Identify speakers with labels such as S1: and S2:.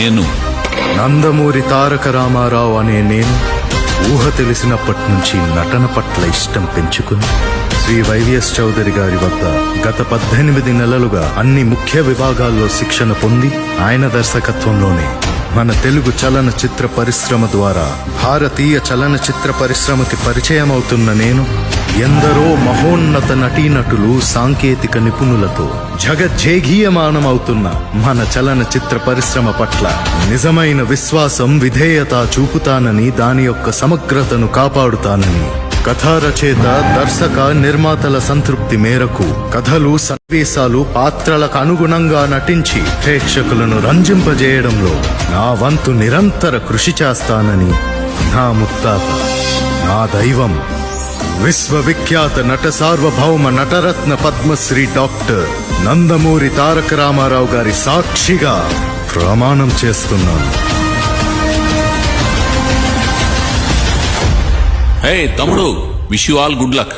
S1: నేను
S2: నందమూరి తారక రామారావు అనే నేను ఊహ తెలిసినప్పటి నుంచి నటన పట్ల ఇష్టం పెంచుకుని శ్రీ వైవిఎస్ చౌదరి గారి వద్ద గత 18 నెలలుగా అన్ని ముఖ్య విభాగాల్లో శిక్షణ పొంది ఆయన దర్శకత్వంలోనే మన తెలుగు చలనచిత్ర పరిశ్రమ ద్వారా భారతీయ చలనచిత్ర పరిశ్రమకి పరిచయం అవుతున్న నేను ఎందరో మహోన్నత నటీనటులు సాంకేతిక నిపుణులతో జగజ్జేగీయమానమవుతున్న మన చలనచిత్ర పరిశ్రమ పట్ల నిజమైన విశ్వాసం విధేయత చూపుతానని దాని యొక్క సమగ్రతను కాపాడుతానని కథా రచయిత దర్శక నిర్మాతల సంతృప్తి మేరకు కథలు సన్నివేశాలు పాత్రలకు అనుగుణంగా నటించి ప్రేక్షకులను రంజింపజేయడంలో నా వంతు నిరంతర కృషి చేస్తానని నా ముత్తాత, నా దైవం, విశ్వవిఖ్యాత నట సార్వభౌమ నటరత్న పద్మశ్రీ డాక్టర్ నందమూరి తారక రామారావు గారి సాక్షిగా ప్రమాణం చేస్తున్నాను.
S1: హే తమ్ముడు, wish you all good luck.